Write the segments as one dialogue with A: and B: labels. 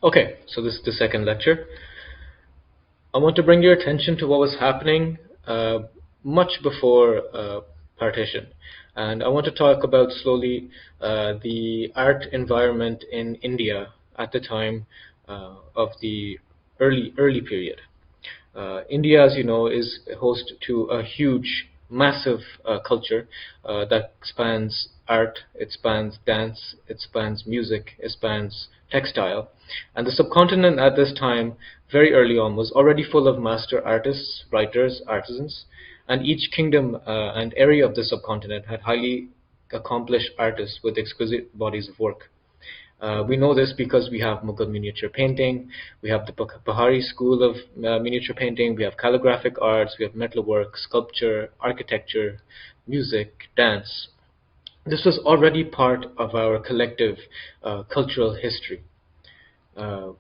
A: Okay, so this is the second lecture. I want to bring your attention to what was happening much before partition. And I want to talk about slowly the art environment in India at the time of the early period. India, as you know, is host to a huge, massive culture that spans art, it spans dance, it spans music, it spans textile. And the subcontinent at this time, very early on, was already full of master artists, writers, artisans, and each kingdom and area of the subcontinent had highly accomplished artists with exquisite bodies of work. We know this because we have Mughal miniature painting, we have the Bahari school of miniature painting, we have calligraphic arts, we have metalwork, sculpture, architecture, music, dance. This was already part of our collective cultural history. Uh,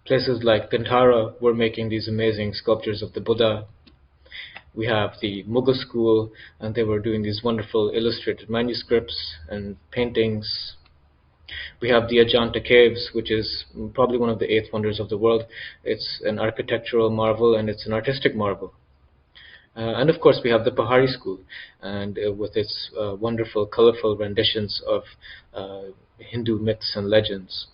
A: Places like Gandhara were making these amazing sculptures of the Buddha. We have the Mughal school, and they were doing these wonderful illustrated manuscripts and paintings. We have the Ajanta Caves, which is probably one of the eighth wonders of the world. It's an architectural marvel and it's an artistic marvel. And of course, we have the Pahari school, and with its wonderful, colorful renditions of Hindu myths and legends.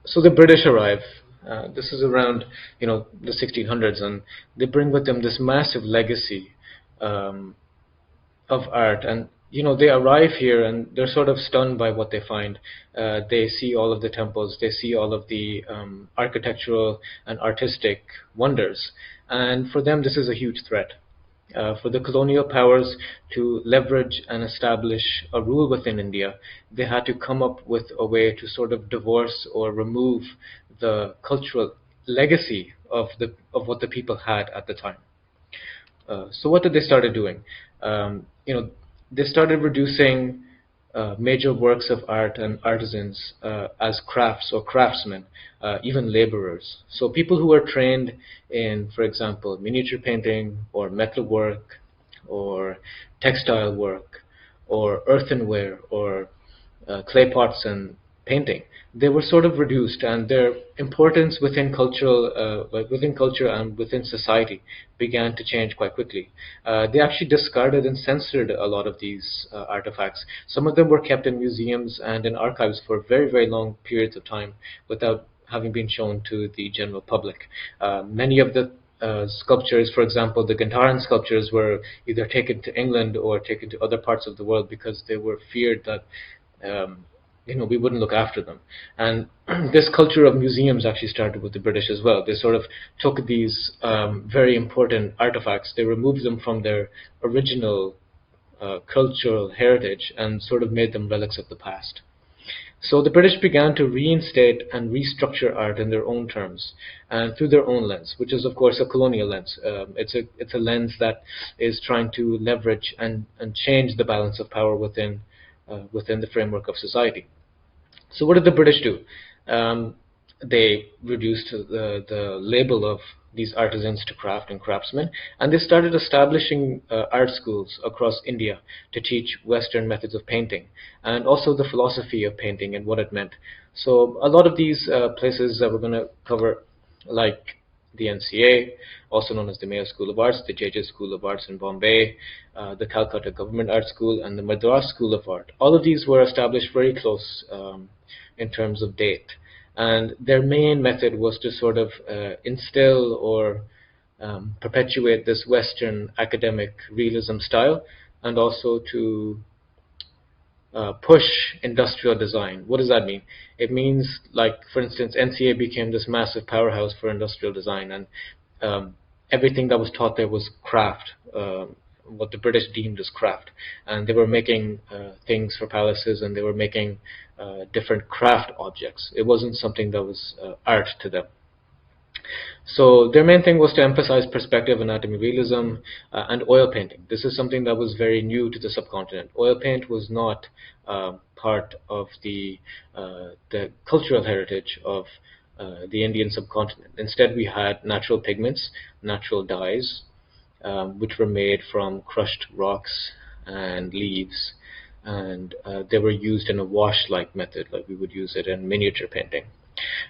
A: So the British arrive. This is around, the 1600s, and they bring with them this massive legacy um, of art. And they arrive here and they're sort of stunned by what they find. They see all of the temples, they see all of the architectural and artistic wonders, and for them this is a huge threat. For the colonial powers to leverage and establish a rule within India, they had to come up with a way to sort of divorce or remove the cultural legacy of what the people had at the time. So what did they started doing? They started reducing major works of art and artisans as crafts or craftsmen, even laborers. So people who are trained in, for example, miniature painting or metalwork or textile work or earthenware or clay pots and painting, they were sort of reduced, and their importance within within culture and within society began to change quite quickly. They actually discarded and censored a lot of these artifacts. Some of them were kept in museums and in archives for very, very long periods of time without having been shown to the general public. Many of the sculptures, for example, the Gandharan sculptures, were either taken to England or taken to other parts of the world because they were feared that we wouldn't look after them. And this culture of museums actually started with the British as well. They sort of took these very important artifacts, they removed them from their original cultural heritage and sort of made them relics of the past. So the British began to reinstate and restructure art in their own terms and through their own lens, which is of course a colonial lens. It's a lens that is trying to leverage and change the balance of power within the framework of society. So what did the British do? They reduced the label of these artisans to craft and craftsmen, and they started establishing art schools across India to teach Western methods of painting and also the philosophy of painting and what it meant. So a lot of these places that we're going to cover, like the NCA, also known as the Mayo School of Arts, the JJ School of Arts in Bombay, the Calcutta Government Art School, and the Madras School of Art. All of these were established very close in terms of date. And their main method was to sort of instill or perpetuate this Western academic realism style, and also to push industrial design. What does that mean? It means, like, for instance, NCA became this massive powerhouse for industrial design, and everything that was taught there was craft, what the British deemed as craft. And they were making things for palaces, and they were making different craft objects. It wasn't something that was art to them. So their main thing was to emphasize perspective, anatomy, realism, and oil painting. This is something that was very new to the subcontinent. Oil paint was not part of the cultural heritage of the Indian subcontinent. Instead, we had natural pigments, natural dyes, which were made from crushed rocks and leaves, and they were used in a wash-like method, like we would use it in miniature painting.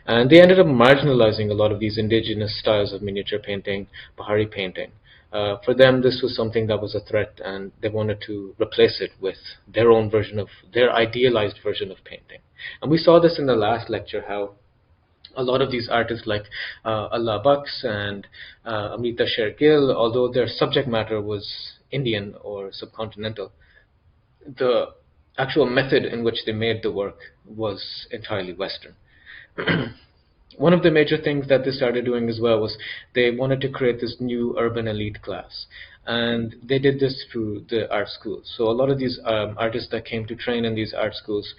A: And they ended up marginalizing a lot of these indigenous styles of miniature painting, Bahari painting. For them, this was something that was a threat, and they wanted to replace it with their own version of, their idealized version of painting. And we saw this in the last lecture, how a lot of these artists like Allah Baks and Amrita Shergill, although their subject matter was Indian or subcontinental, the actual method in which they made the work was entirely Western. One of the major things that they started doing as well was they wanted to create this new urban elite class. And they did this through the art schools. So a lot of these artists that came to train in these art schools,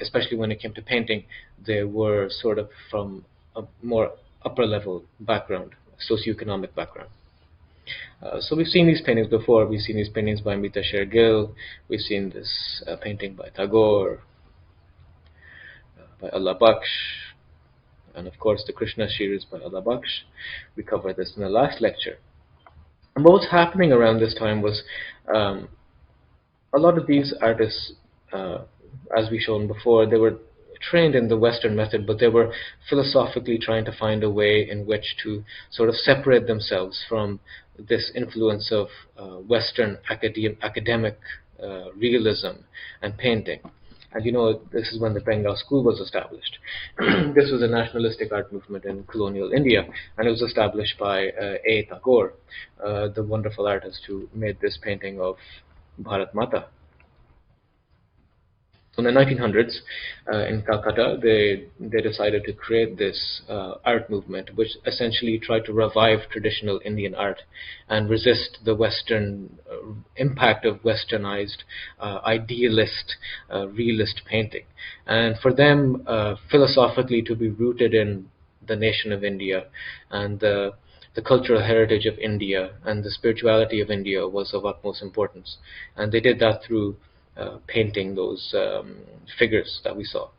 A: especially when it came to painting, they were sort of from a more upper level background, socioeconomic background. So we've seen these paintings before. We've seen these paintings by Mita Shergill. We've seen this painting by Tagore, by Allah Baksh, and of course the Krishna series by Allah Baksh. We covered this in the last lecture. And what was happening around this time was um, a lot of these artists, as we shown before, they were trained in the Western method, but they were philosophically trying to find a way in which to sort of separate themselves from this influence of Western academic realism and painting. And this is when the Bengal School was established. This was a nationalistic art movement in colonial India, and it was established by A. Tagore, the wonderful artist who made this painting of Bharat Mata. So in the 1900s, in Calcutta, they decided to create this art movement, which essentially tried to revive traditional Indian art and resist the Western impact of Westernized, idealist, realist painting. And for them, philosophically, to be rooted in the nation of India and the cultural heritage of India and the spirituality of India was of utmost importance. And they did that through painting those figures that we saw.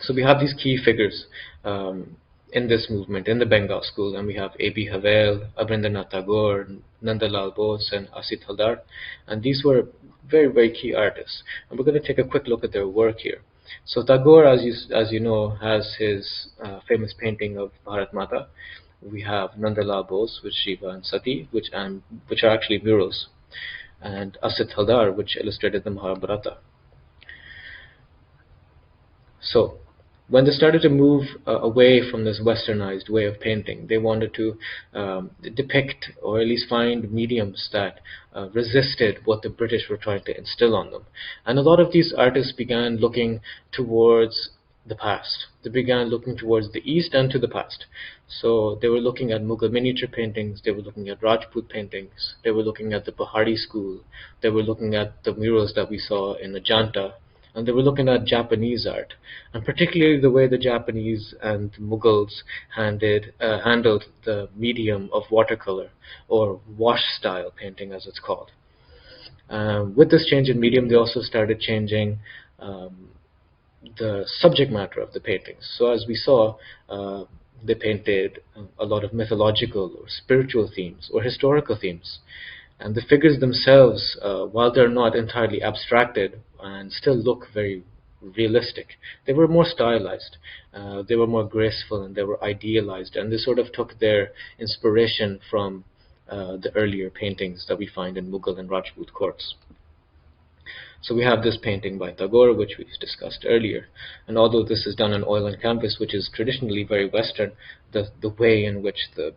A: So we have these key figures in this movement, in the Bengal School, and we have A.B. Havel, Abhindranath Tagore, Nandalal Bose, and Asit Haldar. And these were very, very key artists. And we're going to take a quick look at their work here. So Tagore, as you know, has his famous painting of Bharat Mata. We have Nandalal Bose with Shiva and Sati, which are actually murals, and Asit Haldar, which illustrated the Mahabharata. So, when they started to move away from this westernized way of painting, they wanted to depict, or at least find mediums that resisted what the British were trying to instill on them. And a lot of these artists began looking towards the past. They began looking towards the east and to the past. So they were looking at Mughal miniature paintings, they were looking at Rajput paintings, they were looking at the Bahari school, they were looking at the murals that we saw in Ajanta, and they were looking at Japanese art, and particularly the way the Japanese and Mughals handled the medium of watercolor, or wash style painting as it's called. With this change in medium, they also started changing the subject matter of the paintings. So as we saw, they painted a lot of mythological or spiritual themes or historical themes. And the figures themselves, while they're not entirely abstracted and still look very realistic, they were more stylized, they were more graceful, and they were idealized. And they sort of took their inspiration from the earlier paintings that we find in Mughal and Rajput courts. So we have this painting by Tagore, which we've discussed earlier. And although this is done on oil and canvas, which is traditionally very Western, the way in which the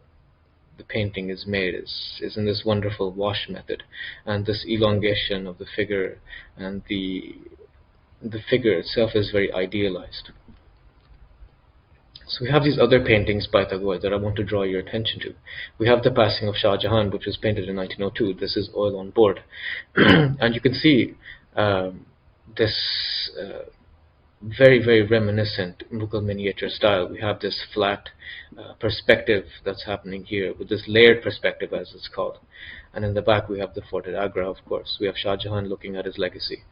A: painting is made is in this wonderful wash method, and this elongation of the figure, and the figure itself is very idealized. So we have these other paintings by Tagore that I want to draw your attention to. We have the passing of Shah Jahan, which was painted in 1902. This is oil on board. And you can see this very, very reminiscent Mughal miniature style. We have this flat perspective that's happening here, with this layered perspective, as it's called. And in the back we have the Fort at Agra, of course. We have Shah Jahan looking at his legacy.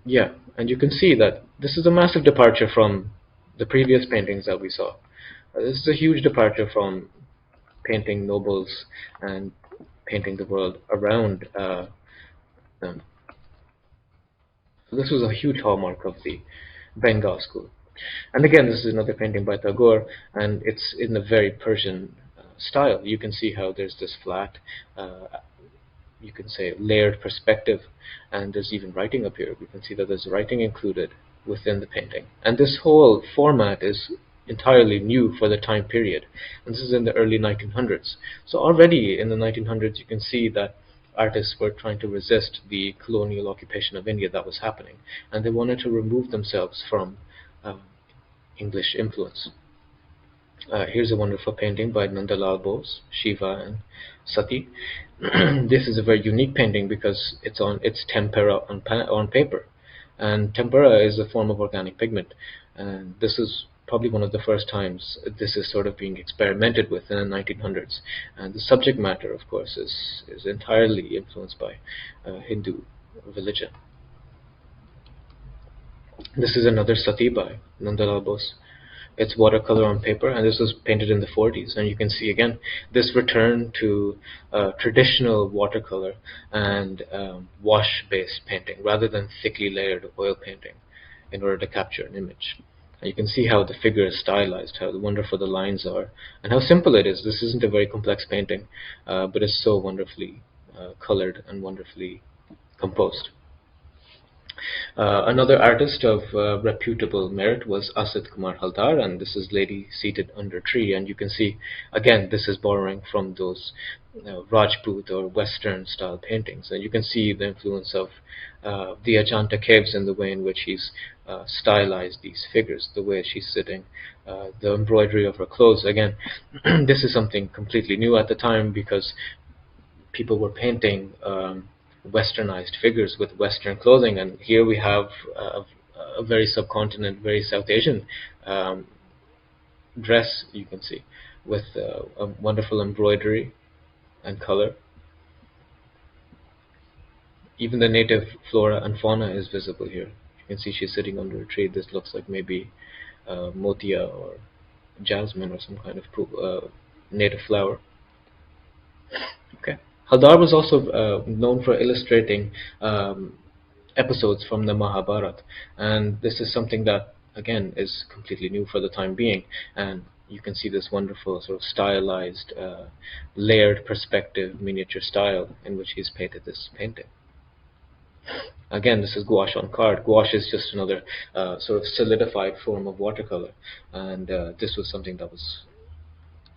A: Yeah, and you can see that this is a massive departure from the previous paintings that we saw. This is a huge departure from painting nobles and painting the world around them. So this was a huge hallmark of the Bengal school. And again, this is another painting by Tagore, and it's in a very Persian style. You can see how there's this flat, uh, you can say layered perspective, and there's even writing up here. We can see that there's writing included within the painting. And this whole format is entirely new for the time period. And this is in the early 1900s. So already in the 1900s, you can see that artists were trying to resist the colonial occupation of India that was happening, and they wanted to remove themselves from um, English influence. Here's a wonderful painting by Nandalal Bose, Shiva and Sati. This is a very unique painting because it's tempera on paper, and tempera is a form of organic pigment, and this is probably one of the first times this is sort of being experimented with in the 1900s. And the subject matter, of course, is entirely influenced by Hindu religion. This is another Sati by Nandalal Bose. It's watercolor on paper, and this was painted in the 40s. And you can see again this return to traditional watercolor and wash-based painting rather than thickly layered oil painting in order to capture an image. And you can see how the figure is stylized, how wonderful the lines are, and how simple it is. This isn't a very complex painting, but it's so wonderfully colored and wonderfully composed. Another artist of reputable merit was Asad Kumar Haldar, and this is Lady Seated Under a Tree. And you can see, again, this is borrowing from those Rajput or Western style paintings. And you can see the influence of the Ajanta caves in the way in which he's stylized these figures, the way she's sitting, the embroidery of her clothes. Again, this is something completely new at the time because people were painting westernized figures with Western clothing, and here we have a very subcontinent, very South Asian dress, you can see, with a wonderful embroidery and color. Even the native flora and fauna is visible here. You can see she's sitting under a tree. This looks like maybe motia or jasmine or some kind of native flower. Okay. Haldar was also known for illustrating episodes from the Mahabharata, and this is something that again is completely new for the time being. And you can see this wonderful sort of stylized, layered perspective, miniature style in which he's painted this painting. Again, this is gouache on card. Gouache is just another sort of solidified form of watercolor, and this was something that was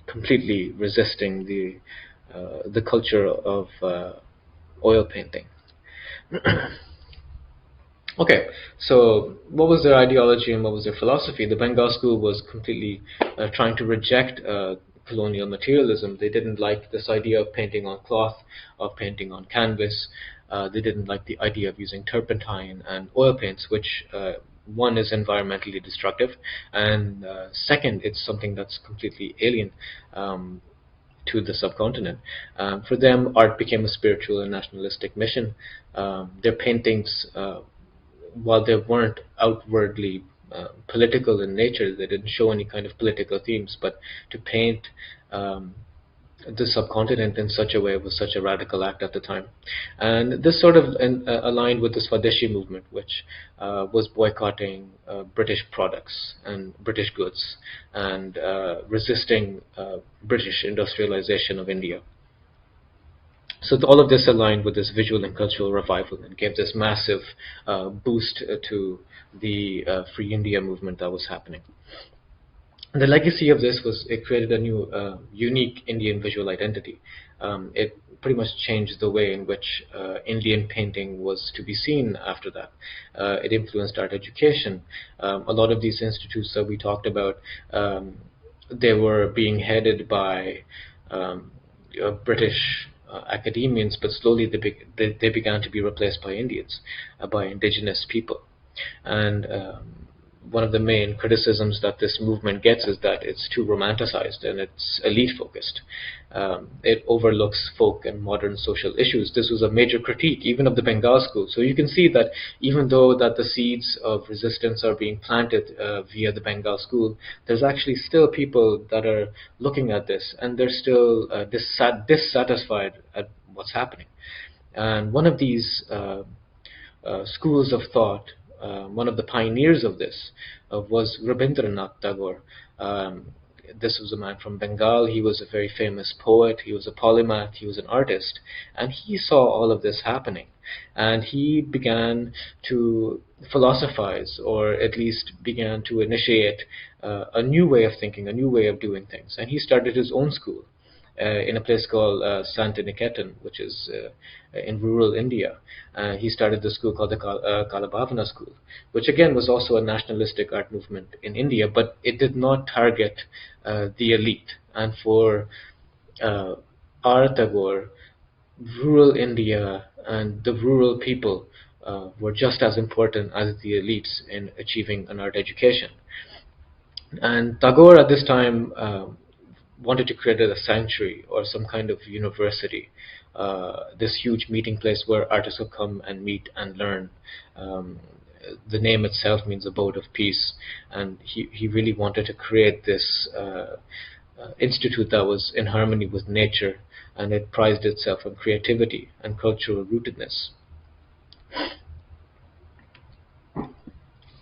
A: completely resisting the culture of oil painting. Okay, so what was their ideology and what was their philosophy? The Bengal school was completely trying to reject colonial materialism. They didn't like this idea of painting on cloth, of painting on canvas. They didn't like the idea of using turpentine and oil paints, which one is environmentally destructive, and second, it's something that's completely alien to the subcontinent. For them, art became a spiritual and nationalistic mission. Their paintings, while they weren't outwardly political in nature, they didn't show any kind of political themes, but to paint the subcontinent in such a way was such a radical act at the time. And this sort of aligned with the Swadeshi movement, which was boycotting British products and British goods and resisting British industrialization of India. So all of this aligned with this visual and cultural revival and gave this massive boost to the Free India movement that was happening. And the legacy of this was it created a new, unique Indian visual identity. It pretty much changed the way in which Indian painting was to be seen after that. It influenced art education. A lot of these institutes that we talked about, they were being headed by British academians, but slowly they began to be replaced by Indians, by indigenous people. And one of the main criticisms that this movement gets is that it's too romanticized and it's elite focused. It overlooks folk and modern social issues. This was a major critique even of the Bengal school. So you can see that even though that the seeds of resistance are being planted via the Bengal school, there's actually still people that are looking at this and they're still dissatisfied at what's happening. And one of these schools of thought. One of the pioneers of this was Rabindranath Tagore. Um, this was a man from Bengal. He was a very famous poet. He was a polymath. He was an artist. And he saw all of this happening. And he began to philosophize, or at least began to initiate a new way of thinking, a new way of doing things. And he started his own school in a place called Santiniketan, which is in rural India. He started the school called the Kalabhavana School, which again was also a nationalistic art movement in India, but it did not target the elite. And for uh, R. Tagore, rural India and the rural people were just as important as the elites in achieving an art education. And Tagore at this time wanted to create a sanctuary or some kind of university, this huge meeting place where artists would come and meet and learn. Um, the name itself means abode of peace, and he really wanted to create this institute that was in harmony with nature, and it prized itself on creativity and cultural rootedness.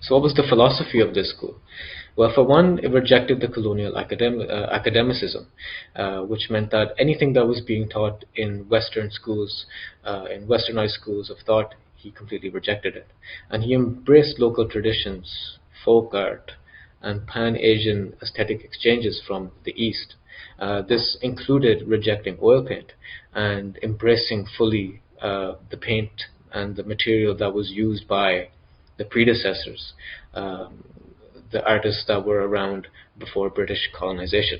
A: So what was the philosophy of this school? Well, for one, it rejected the colonial academicism, which meant that anything that was being taught in Western schools, in Westernized schools of thought, he completely rejected it. And he embraced local traditions, folk art, and pan-Asian aesthetic exchanges from the East. This included rejecting oil paint and embracing fully the paint and the material that was used by the predecessors, um, the artists that were around before British colonization.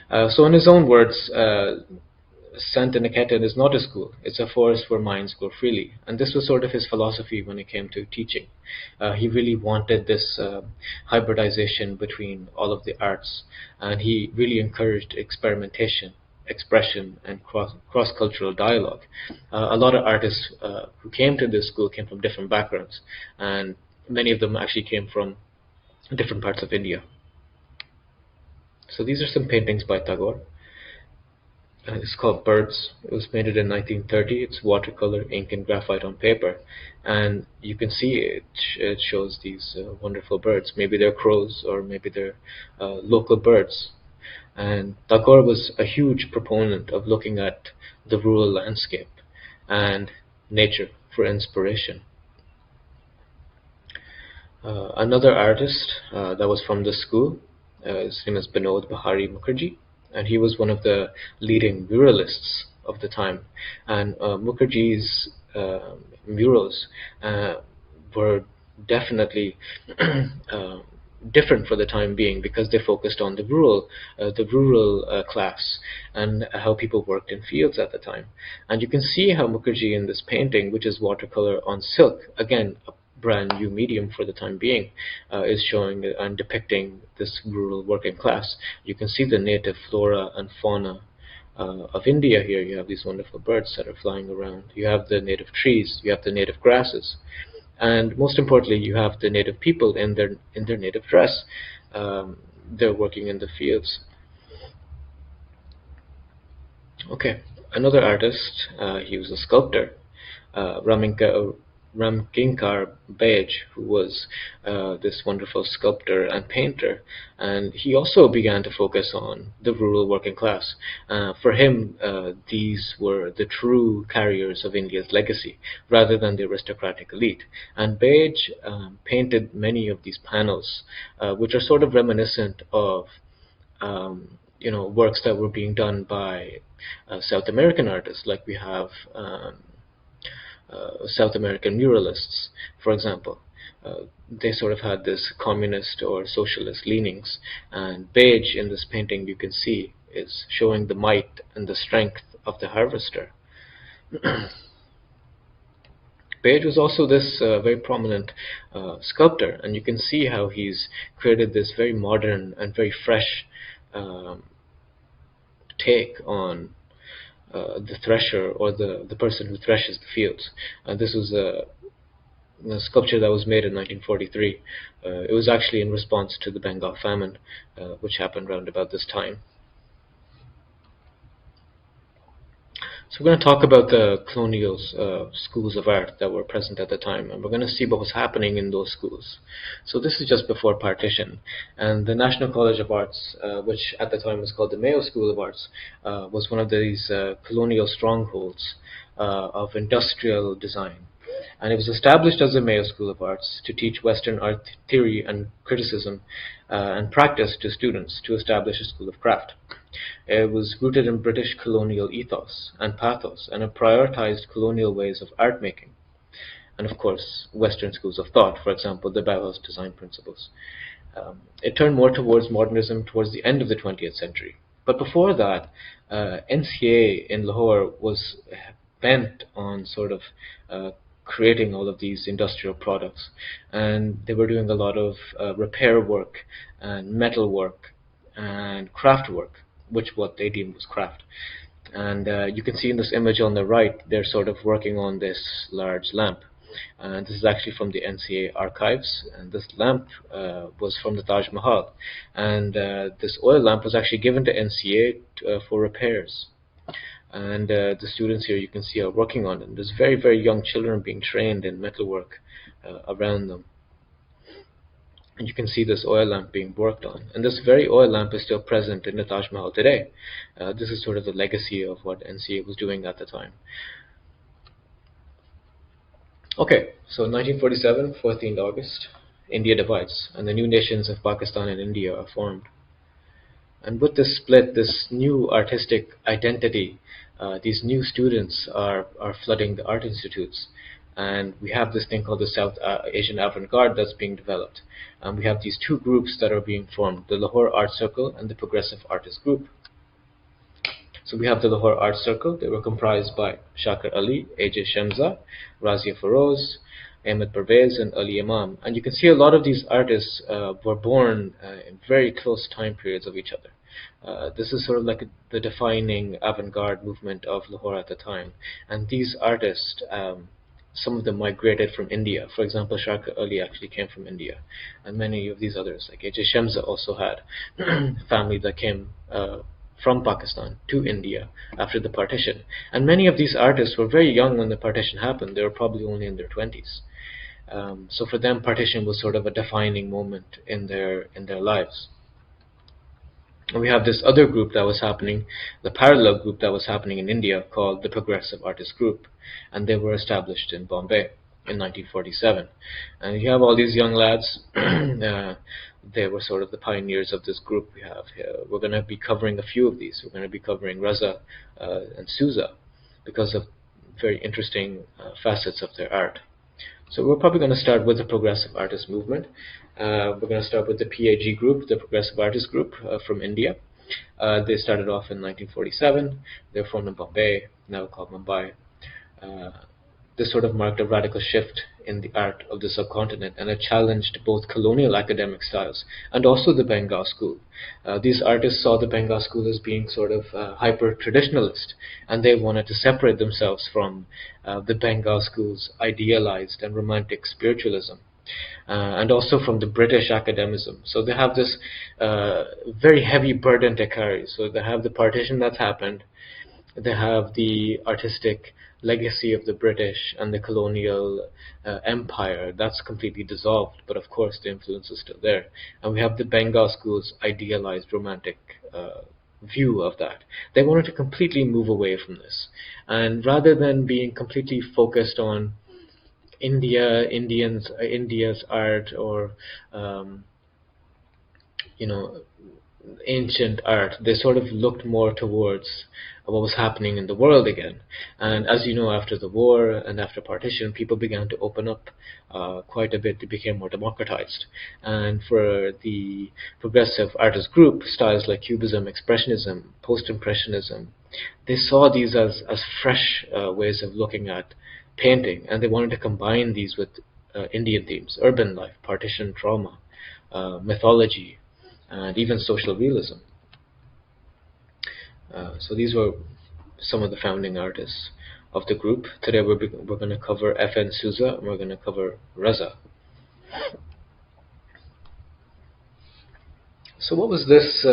A: So in his own words, Santiniketan is not a school, it's a forest where minds grow freely. And this was sort of his philosophy when it came to teaching. He really wanted this hybridization between all of the arts, and he really encouraged experimentation, expression, and cross-cultural dialogue. A lot of artists who came to this school came from different backgrounds, and many of them actually came from different parts of India. So these are some paintings by Tagore. It's called Birds. It was painted in 1930. It's watercolor, ink, and graphite on paper. And you can see it shows these wonderful birds. Maybe they're crows, or maybe they're local birds. And Tagore was a huge proponent of looking at the rural landscape and nature for inspiration. Another artist that was from the school, his name is Binod Bahari Mukherjee, and he was one of the leading muralists of the time. And Mukherjee's murals were definitely different for the time being, because they focused on the rural class and how people worked in fields at the time. And you can see how Mukherjee in this painting, which is watercolor on silk, again a brand new medium for the time being, is showing and depicting this rural working class. You can see the native flora and fauna of India here. You have these wonderful birds that are flying around. You have the native trees. You have the native grasses. And most importantly, you have the native people in their native dress. They're working in the fields. Okay, another artist, he was a sculptor, Ramkinkar Bej, who was this wonderful sculptor and painter, and he also began to focus on the rural working class. For him, these were the true carriers of India's legacy, rather than the aristocratic elite. And Bej painted many of these panels, which are sort of reminiscent of works that were being done by South American artists, like we have South American muralists, for example. They sort of had this communist or socialist leanings, and Bej in this painting, you can see, is showing the might and the strength of the harvester. Bej was also this very prominent sculptor, and you can see how he's created this very modern and very fresh take on the thresher, or the person who threshes the fields. This was a sculpture that was made in 1943. It was actually in response to the Bengal famine, which happened around about this time. So we're going to talk about the colonial schools of art that were present at the time, and we're going to see what was happening in those schools. So this is just before partition, and the National College of Arts, which at the time was called the Mayo School of Arts, was one of these colonial strongholds of industrial design. And it was established as the Mayo School of Arts to teach Western art theory and criticism and practice to students to establish a school of craft. It was rooted in British colonial ethos and pathos, and it prioritized colonial ways of art making. And of course, Western schools of thought, for example, the Bauhaus design principles. It turned more towards modernism towards the end of the 20th century. But before that, NCA in Lahore was bent on sort of creating all of these industrial products, and they were doing a lot of repair work and metal work and craft work, which what they deemed was craft. And you can see in this image on the right, they're sort of working on this large lamp. And this is actually from the NCA archives, and this lamp was from the Taj Mahal. And this oil lamp was actually given to NCA for repairs. And the students here, you can see, are working on it. There's very, very young children being trained in metalwork around them. And you can see this oil lamp being worked on. And this very oil lamp is still present in the Taj Mahal today. This is sort of the legacy of what NCA was doing at the time. Okay, so 1947, 14th August, India divides, and the new nations of Pakistan and India are formed. And with this split, this new artistic identity, these new students are flooding the art institutes. And we have this thing called the South Asian avant-garde that's being developed. And we have these two groups that are being formed, the Lahore Art Circle and the Progressive Artist Group. So we have the Lahore Art Circle. They were comprised by Shakir Ali, A.J. Shemza, Razia Feroz, Ahmed Parvez, and Ali Imam. And you can see a lot of these artists were born in very close time periods of each other. This is sort of like the defining avant-garde movement of Lahore at the time. And these artists, some of them migrated from India. For example, Shakir Ali actually came from India. And many of these others, like A.J. Shemza, also had family that came from Pakistan to India after the partition. And many of these artists were very young when the partition happened. They were probably only in their 20s. So for them, partition was sort of a defining moment in their lives. And we have this other group that was happening, the parallel group that was happening in India called the Progressive Artist Group. And they were established in Bombay in 1947. And you have all these young lads. They were sort of the pioneers of this group we have here. We're going to be covering a few of these. We're going to be covering Raza and Souza because of very interesting facets of their art. So we're probably going to start with the Progressive Artist Movement. We're going to start with the PAG group, the Progressive Artist Group from India. They started off in 1947. They're formed in Bombay, now called Mumbai. This sort of marked a radical shift in the art of the subcontinent, and it challenged both colonial academic styles and also the Bengal school. These artists saw the Bengal school as being sort of hyper-traditionalist, and they wanted to separate themselves from the Bengal school's idealized and romantic spiritualism. And also from the British academicism. So they have this very heavy burden to carry. So they have the partition that's happened, they have the artistic legacy of the British and the colonial empire that's completely dissolved, but of course the influence is still there. And we have the Bengal school's idealized romantic view of that. They wanted to completely move away from this, and rather than being completely focused on India's art or ancient art, they sort of looked more towards what was happening in the world again. And as you know, after the war and after partition, people began to open up quite a bit. They became more democratized. And for the Progressive Artist Group, styles like Cubism, Expressionism, Post-Impressionism, they saw these as fresh ways of looking at painting, and they wanted to combine these with Indian themes, urban life, partition, trauma, mythology, and even social realism. So these were some of the founding artists of the group. Today we're going to cover F.N. Souza, and we're going to cover Raza. So what was this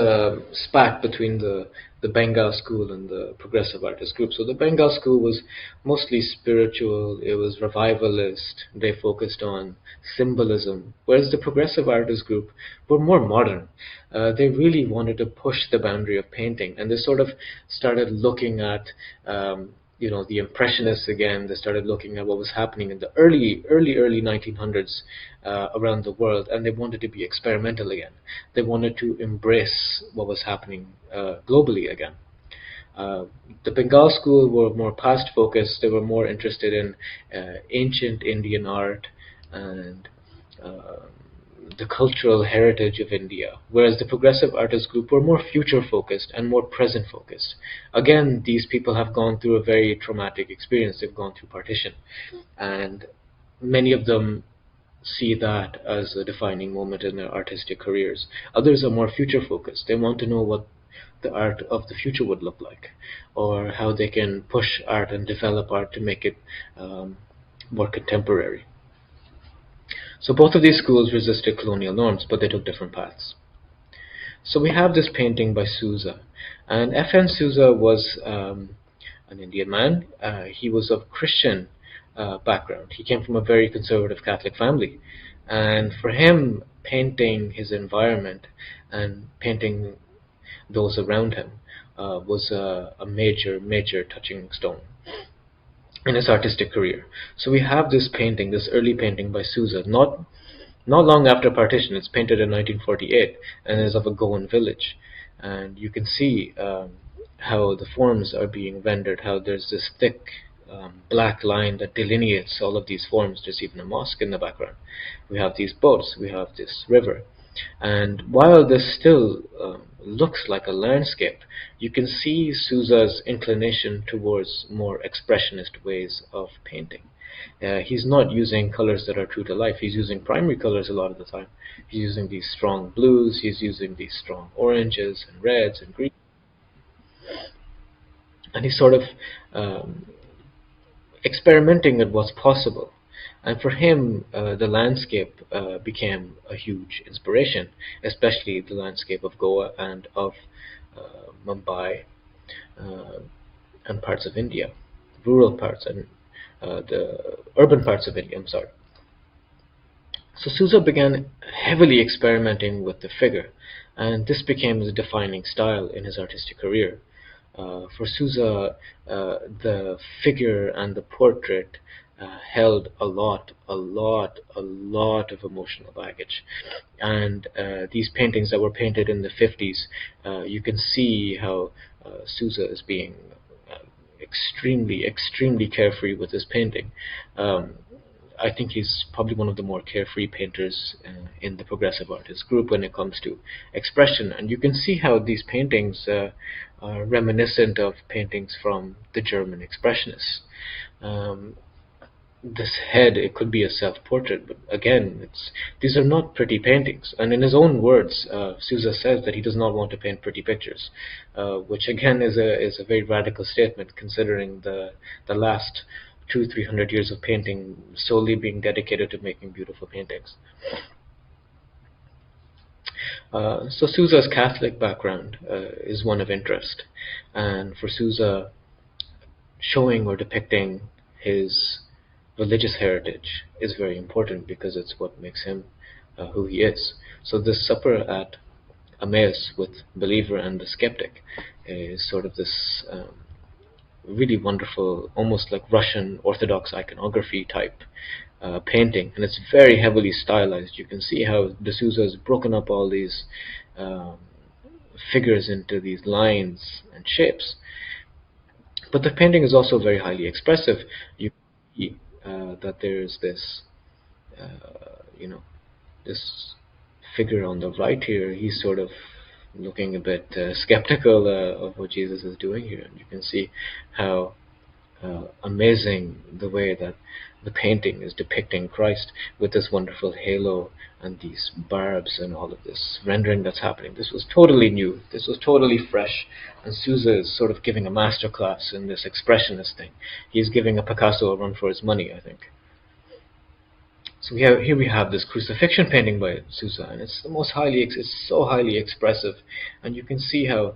A: spat between the Bengal school and the progressive artist group? So the Bengal school was mostly spiritual, it was revivalist, they focused on symbolism, whereas the progressive artist group were more modern. They really wanted to push the boundary of painting, and they sort of started looking at the Impressionists again. They started looking at what was happening in the early 1900s around the world, and they wanted to be experimental again. They wanted to embrace what was happening globally again. Uh, the Bengal school were more past focused. They were more interested in ancient Indian art and uh, the cultural heritage of India, whereas the progressive artist group were more future focused and more present focused. Again, these people have gone through a very traumatic experience. They've gone through partition, and many of them see that as a defining moment in their artistic careers. Others are more future focused. They want to know what the art of the future would look like, or how they can push art and develop art to make it more contemporary. So both of these schools resisted colonial norms, but they took different paths. So we have this painting by Sousa, and F.N. Sousa was an Indian man. He was of Christian background. He came from a very conservative Catholic family, and for him, painting his environment and painting those around him was a major touching stone in his artistic career. So we have this painting, this early painting by Sousa, not long after partition. It's painted in 1948 and is of a Goan village. And you can see how the forms are being rendered, how there's this thick black line that delineates all of these forms. There's even a mosque in the background. We have these boats, we have this river. And while this still looks like a landscape, you can see Sousa's inclination towards more expressionist ways of painting. He's not using colors that are true to life. He's using primary colors a lot of the time. He's using these strong blues, he's using these strong oranges and reds and greens. And he's sort of um, experimenting with what's possible. And for him, the landscape became a huge inspiration, especially the landscape of Goa and of Mumbai uh, and parts of India, rural parts and the urban parts of India. I'm sorry. So Sousa began heavily experimenting with the figure, and this became his defining style in his artistic career. For Sousa, the figure and the portrait held a lot of emotional baggage. And these paintings that were painted in the 50s, you can see how Sousa is being extremely carefree with his painting. Um, I think he's probably one of the more carefree painters in the progressive artist group when it comes to expression. And you can see how these paintings are reminiscent of paintings from the German expressionists. Um, this head, it could be a self-portrait, but again, these are not pretty paintings. And in his own words, Sousa says that he does not want to paint pretty pictures, which again is a very radical statement, considering the last 200-300 years of painting solely being dedicated to making beautiful paintings. So Sousa's Catholic background is one of interest, and for Sousa, showing or depicting his religious heritage is very important because it's what makes him who he is. So this supper at Emmaus with believer and the skeptic is sort of this really wonderful, almost like Russian Orthodox iconography type painting, and it's very heavily stylized. You can see how de Souza has broken up all these um, figures into these lines and shapes. But the painting is also very highly expressive. You see that there's this, you know, this figure on the right here. He's sort of looking a bit skeptical of what Jesus is doing here, and you can see how amazing the way that the painting is depicting Christ with this wonderful halo and these barbs and all of this rendering that's happening. This was totally new. This was totally fresh. And Sousa is sort of giving a master class in this expressionist thing. He's giving a Picasso a run for his money, I think. So here we have this crucifixion painting by Sousa, and it's the most it's so highly expressive, and you can see how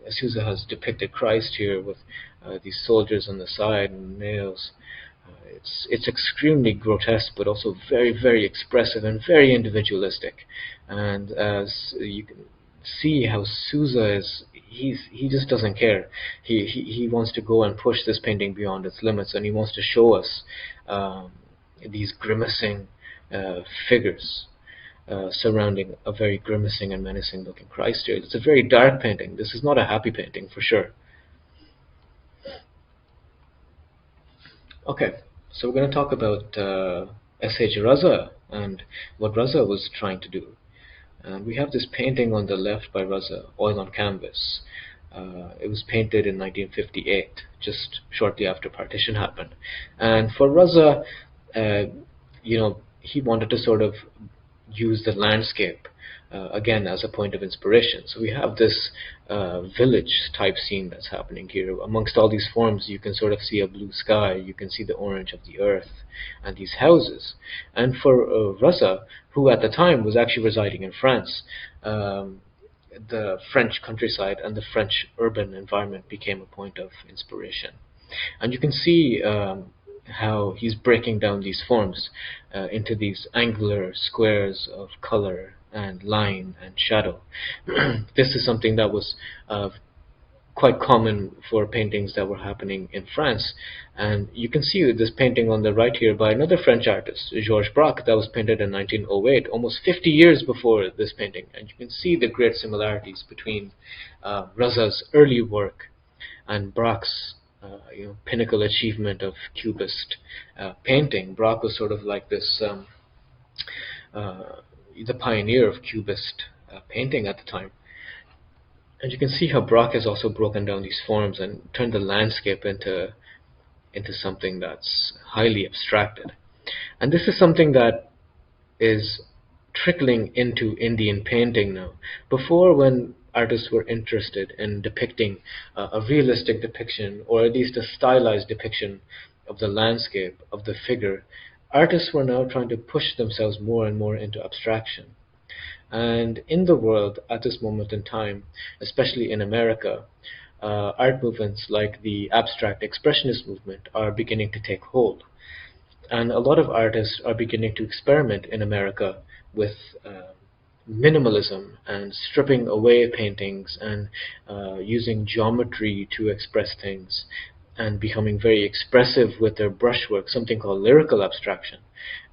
A: Sousa has depicted Christ here with these soldiers on the side and nails. It's extremely grotesque, but also very expressive and very individualistic. And as you can see how Sousa is, he just doesn't care. He wants to go and push this painting beyond its limits, and he wants to show us um, these grimacing figures surrounding a very grimacing and menacing looking Christ here. It's a very dark painting. This is not a happy painting for sure. Okay, so we're going to talk about S.H. Raza and what Raza was trying to do. And we have this painting on the left by Raza, Oil on Canvas. It was painted in 1958, just shortly after partition happened. And for Raza, he wanted to sort of use the landscape again as a point of inspiration. So we have this village type scene that's happening here. Amongst all these forms, you can sort of see a blue sky, you can see the orange of the earth, and these houses. And for Raza, who at the time was actually residing in France, the French countryside and the French urban environment became a point of inspiration. And you can see how he's breaking down these forms into these angular squares of color and line and shadow. This is something that was quite common for paintings that were happening in France. And you can see this painting on the right here by another French artist, Georges Braque, that was painted in 1908, almost 50 years before this painting. And you can see the great similarities between Raza's early work and Braque's pinnacle achievement of Cubist painting. Braque was sort of like this, the pioneer of Cubist painting at the time. And you can see how Braque has also broken down these forms and turned the landscape into something that's highly abstracted. And this is something that is trickling into Indian painting now. Before, when artists were interested in depicting a realistic depiction, or at least a stylized depiction of the landscape, of the figure, artists were now trying to push themselves more and more into abstraction. And in the world at this moment in time, especially in America, art movements like the abstract expressionist movement are beginning to take hold. And a lot of artists are beginning to experiment in America with minimalism and stripping away paintings and using geometry to express things and becoming very expressive with their brushwork, something called lyrical abstraction.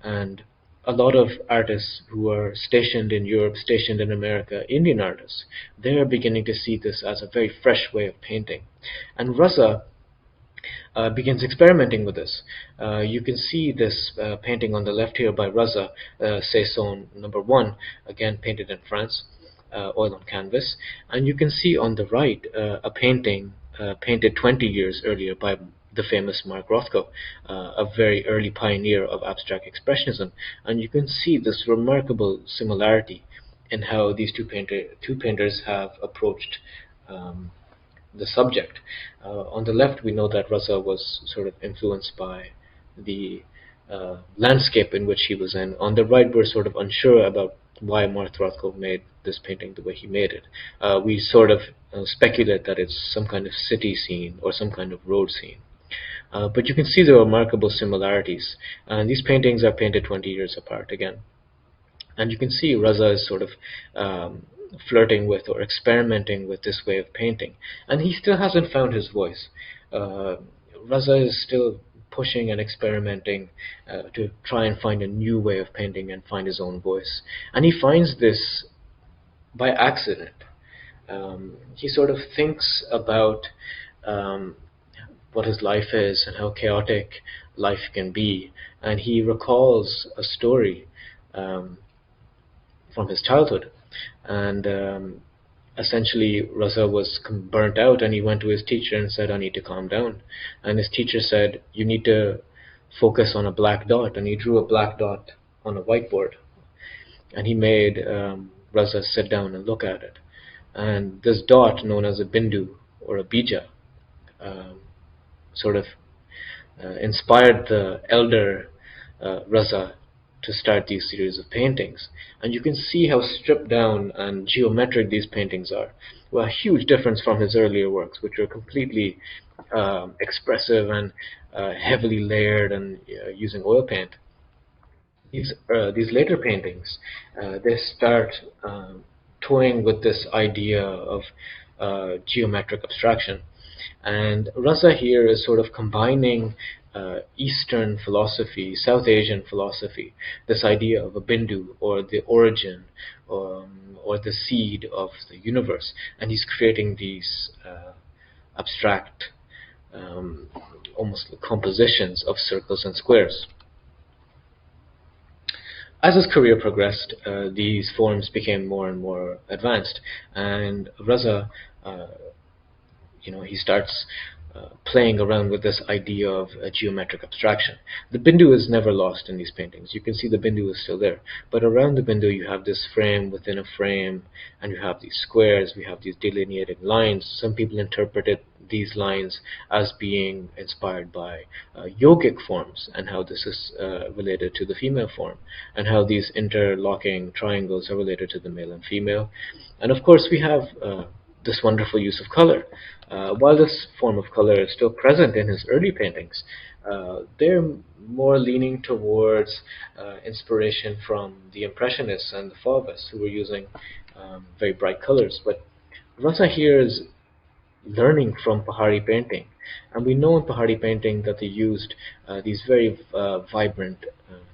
A: And a lot of artists who are stationed in Europe, stationed in America, Indian artists, they're beginning to see this as a very fresh way of painting. And Raza begins experimenting with this. You can see this painting on the left here by Raza, Saison number 1, again painted in France, oil on canvas. And you can see on the right a painting painted 20 years earlier by the famous Mark Rothko, a very early pioneer of abstract expressionism. And you can see this remarkable similarity in how these two painters have approached the subject. On the left, we know that Raza was sort of influenced by the landscape in which he was in. On the right, we're sort of unsure about why Mark Rothko made this painting the way he made it. We sort of speculate that it's some kind of city scene or some kind of road scene. But you can see the remarkable similarities. And these paintings are painted 20 years apart again. And you can see Raza is sort of flirting with or experimenting with this way of painting. And he still hasn't found his voice. Raza is still pushing and experimenting to try and find a new way of painting and find his own voice. And he finds this by accident. He sort of thinks about what his life is and how chaotic life can be. And he recalls a story from his childhood. And essentially, Raza was burnt out, and he went to his teacher and said, I need to calm down. And his teacher said, you need to focus on a black dot. And he drew a black dot on a whiteboard. And he made Raza sit down and look at it. And this dot, known as a bindu or a bija, sort of inspired the elder Raza to start these series of paintings. And you can see how stripped down and geometric these paintings are. Well, a huge difference from his earlier works, which were completely expressive and heavily layered and using oil paint. These later paintings, they start toying with this idea of geometric abstraction. And Raza here is sort of combining Eastern philosophy, South Asian philosophy, this idea of a bindu, or the origin, or the seed of the universe, and he's creating these abstract, um, almost like compositions of circles and squares. As his career progressed, these forms became more and more advanced, and Raza, uh, he starts playing around with this idea of a geometric abstraction. The bindu is never lost in these paintings. You can see the bindu is still there, but around the bindu you have this frame within a frame, and you have these squares, we have these delineated lines. Some people interpreted these lines as being inspired by yogic forms, and how this is related to the female form, and how these interlocking triangles are related to the male and female. And of course we have this wonderful use of color. While this form of color is still present in his early paintings, they're more leaning towards inspiration from the Impressionists and the Fauvists, who were using very bright colors. But Raza here is learning from Pahari painting, and we know in Pahari painting that they used these very vibrant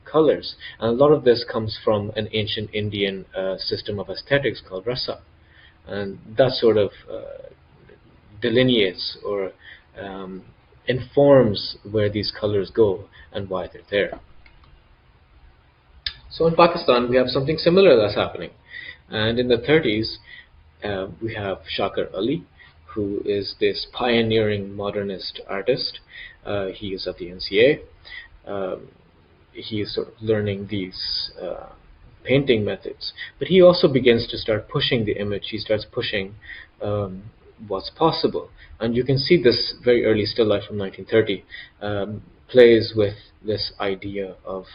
A: colors, and a lot of this comes from an ancient Indian system of aesthetics called rasa, and that sort of delineates or informs where these colors go and why they're there. So in Pakistan we have something similar that's happening, and in the 30s we have Shakir Ali, who is this pioneering modernist artist. He is at the NCA. He is sort of learning these painting methods, but he also begins to start pushing the image. He starts pushing what's possible, and you can see this very early still life from 1930 plays with this idea of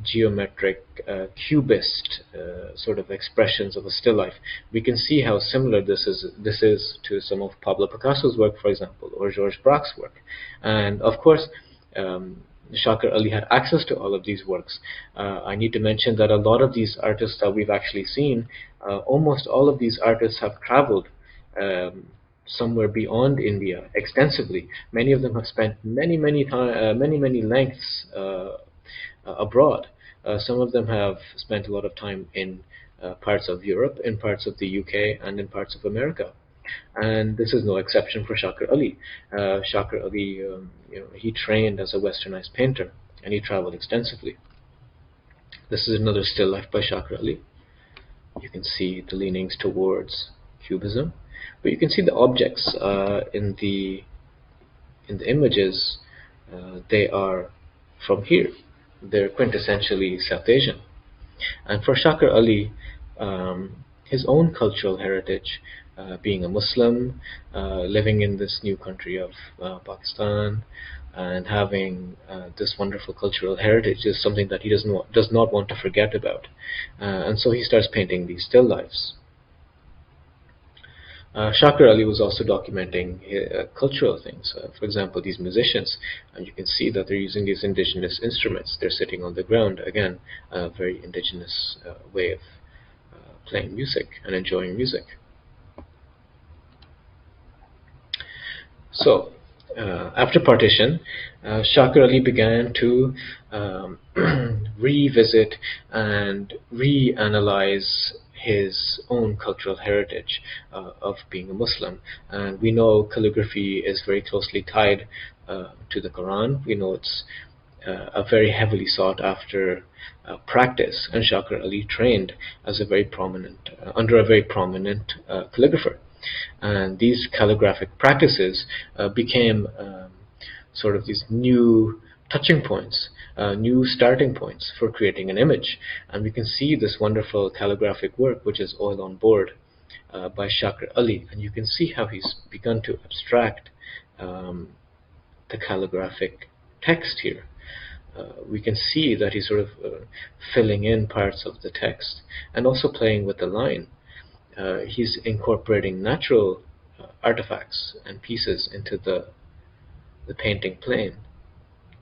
A: geometric cubist sort of expressions of a still life. We can see how similar this is to some of Pablo Picasso's work, for example, or Georges Braque's work. And of course Shakir Ali had access to all of these works. I need to mention that a lot of these artists that we've actually seen, almost all of these artists have traveled somewhere beyond India extensively. Many of them have spent many lengths abroad. Some of them have spent a lot of time in parts of Europe, in parts of the UK, and in parts of America. And this is no exception for Shakir Ali. Shakir Ali, he trained as a westernized painter, and he traveled extensively. This is another still life by Shakir Ali. You can see the leanings towards cubism, but you can see the objects in the images. They are from here. They're quintessentially South Asian. And for Shakir Ali, his own cultural heritage, being a Muslim, living in this new country of Pakistan, and having this wonderful cultural heritage, is something that he does not want to forget about. And so he starts painting these still lifes. Shakir Ali was also documenting cultural things. For example, these musicians, and you can see that they're using these indigenous instruments. They're sitting on the ground, again, a very indigenous way of playing music and enjoying music. So, after partition, Shakir Ali began to revisit and reanalyze his own cultural heritage of being a Muslim. And we know calligraphy is very closely tied to the Quran. We know it's a very heavily sought after practice, and Shakir Ali trained as a very prominent under a very prominent calligrapher. And these calligraphic practices became sort of these new touching points, new starting points for creating an image. And we can see this wonderful calligraphic work, which is Oil on Board by Shakir Ali, and you can see how he's begun to abstract the calligraphic text here. we can see that he's sort of filling in parts of the text and also playing with the line. He's incorporating natural artifacts and pieces into the painting plane.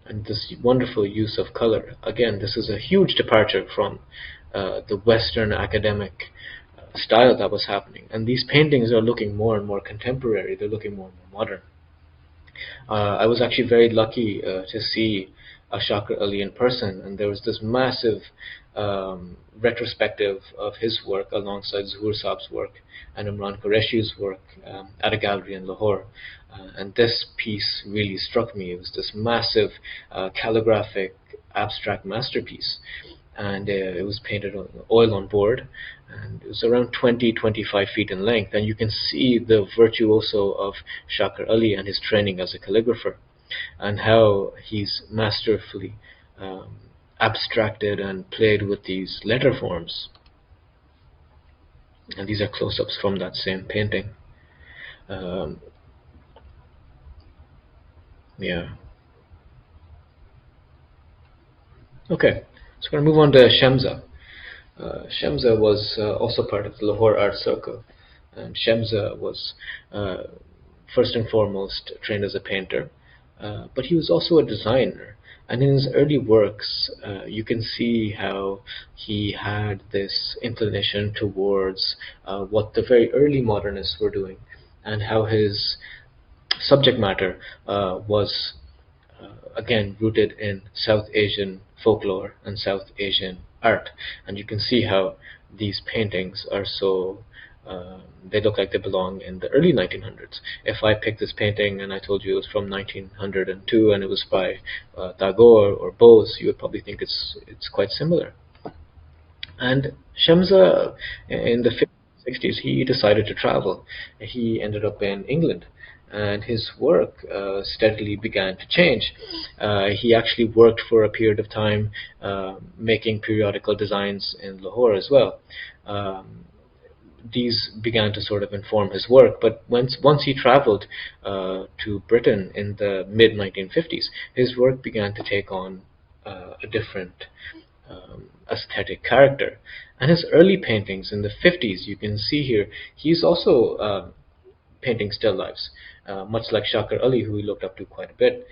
A: And this wonderful use of color. Again, this is a huge departure from the Western academic style that was happening. And these paintings are looking more and more contemporary. They're looking more and more modern. I was actually very lucky to see Shakir Ali in person, and there was this massive retrospective of his work alongside Zuhur Saab's work and Imran Qureshi's work at a gallery in Lahore. And this piece really struck me. It was this massive calligraphic abstract masterpiece, and it was painted on oil on board, and it was around 20-25 feet in length, and you can see the virtuoso of Shakir Ali and his training as a calligrapher, and how he's masterfully abstracted and played with these letter forms. And these are close-ups from that same painting. Yeah. Okay, so we're going to move on to Shamsa. Shamsa was also part of the Lahore Art Circle, and Shamsa was first and foremost trained as a painter, but he was also a designer. And in his early works, you can see how he had this inclination towards what the very early modernists were doing, and how his subject matter was again rooted in South Asian folklore and South Asian art. And you can see how these paintings are so they look like they belong in the early 1900s. If I picked this painting and I told you it was from 1902 and it was by Tagore or Bose, you would probably think it's quite similar. And Shamsa, in the 50s, 60s, he decided to travel. He ended up in England, and his work steadily began to change. He actually worked for a period of time making periodical designs in Lahore as well. These began to sort of inform his work, but once he traveled to Britain in the mid-1950s, his work began to take on a different aesthetic character. And his early paintings in the 50s, you can see here, he's also painting still lifes, much like Shakir Ali, who we looked up to quite a bit.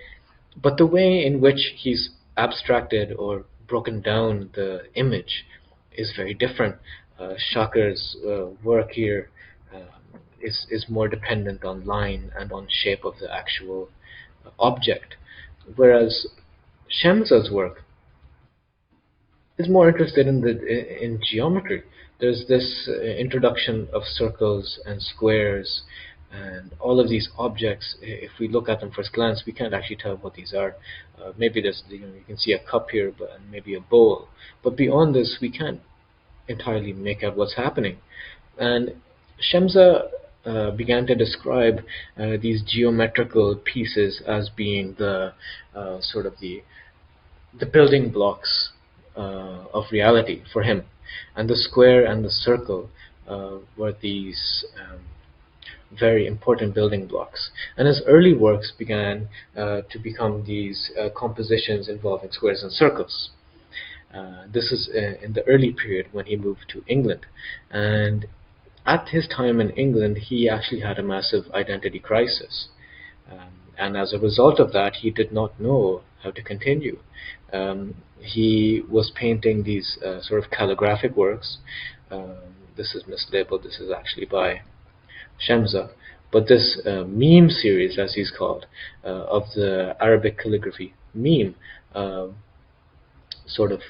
A: But the way in which he's abstracted or broken down the image is very different. Shakir's work here is more dependent on line and on shape of the actual object, whereas Shamsa's work is more interested in geometry. There's this introduction of circles and squares and all of these objects. If we look at them first glance, we can't actually tell what these are. Maybe there's, you can see a cup here, and maybe a bowl. But beyond this, we can't entirely make out what's happening. And Shamsa began to describe these geometrical pieces as being the sort of the building blocks of reality for him. And the square and the circle were these very important building blocks. And his early works began to become these compositions involving squares and circles. This is in the early period when he moved to England. And at his time in England, he actually had a massive identity crisis. And as a result of that, he did not know how to continue. He was painting these sort of calligraphic works. This is mislabeled. This is actually by Shamsa. But this meme series, as he's called, of the Arabic calligraphy, meme, sort of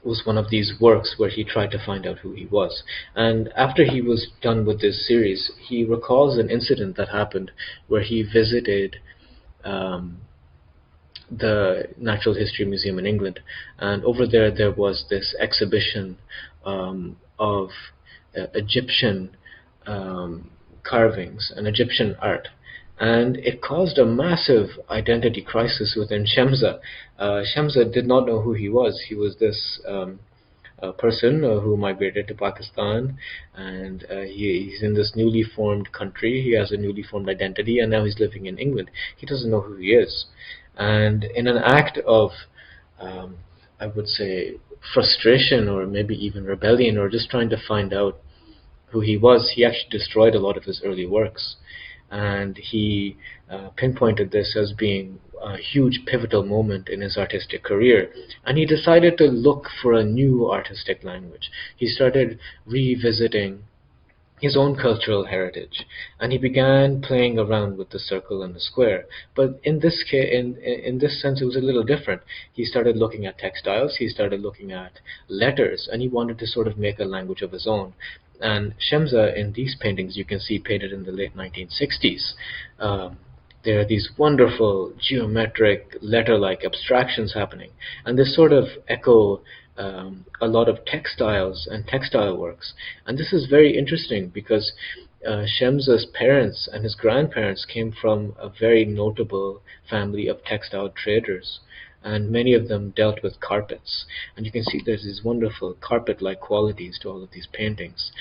A: was one of these works where he tried to find out who he was. And after he was done with this series, he recalls an incident that happened where he visited the Natural History Museum in England, and over there was this exhibition of Egyptian carvings and Egyptian art, and it caused a massive identity crisis within Shamsa. Shamsa did not know who he was. He was this person who migrated to Pakistan, and he's in this newly formed country. He has a newly formed identity, and now he's living in England. He doesn't know who he is. And in an act of um, I would say, frustration or maybe even rebellion, or just trying to find out who he was, he actually destroyed a lot of his early works. And he pinpointed this as being a huge pivotal moment in his artistic career. And he decided to look for a new artistic language. He started revisiting his own cultural heritage, and he began playing around with the circle and the square. But in this case, in this sense, it was a little different. He started looking at textiles, he started looking at letters, and he wanted to sort of make a language of his own. And Shemza, in these paintings, you can see painted in the late 1960s. Um, there are these wonderful geometric letter-like abstractions happening, and they sort of echo a lot of textiles and textile works. And this is very interesting because Shemza's parents and his grandparents came from a very notable family of textile traders, and many of them dealt with carpets. And you can see there's these wonderful carpet-like qualities to all of these paintings.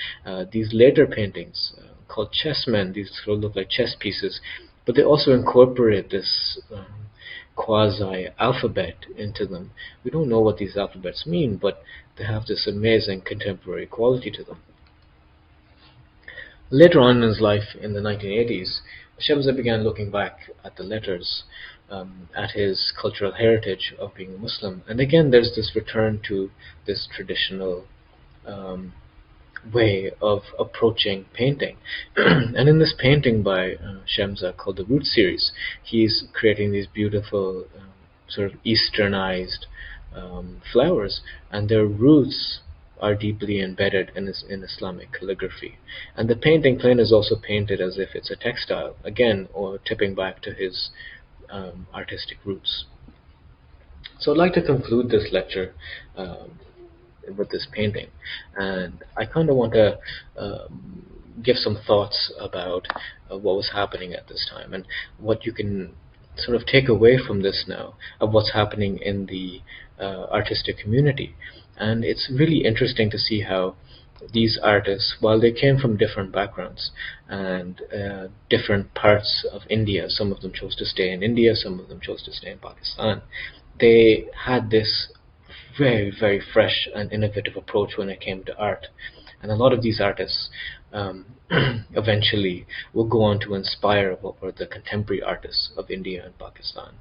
A: These later paintings, called chessmen, these sort of look like chess pieces, but they also incorporate this quasi-alphabet into them. We don't know what these alphabets mean, but they have this amazing contemporary quality to them. Later on in his life, in the 1980s, Shemza began looking back at the letters, at his cultural heritage of being a Muslim. And again, there's this return to this traditional um, way of approaching painting. And in this painting by Shemza called the Root Series, he's creating these beautiful sort of easternized flowers, and their roots are deeply embedded in Islamic calligraphy. And the painting plane is also painted as if it's a textile, again, or tipping back to his artistic roots. So I'd like to conclude this lecture with this painting, and I kind of want to give some thoughts about what was happening at this time and what you can sort of take away from this now of what's happening in the artistic community. And it's really interesting to see how these artists, while they came from different backgrounds and different parts of India, some of them chose to stay in India, some of them chose to stay in Pakistan, they had this very, very fresh and innovative approach when it came to art. And a lot of these artists eventually will go on to inspire what were the contemporary artists of India and Pakistan.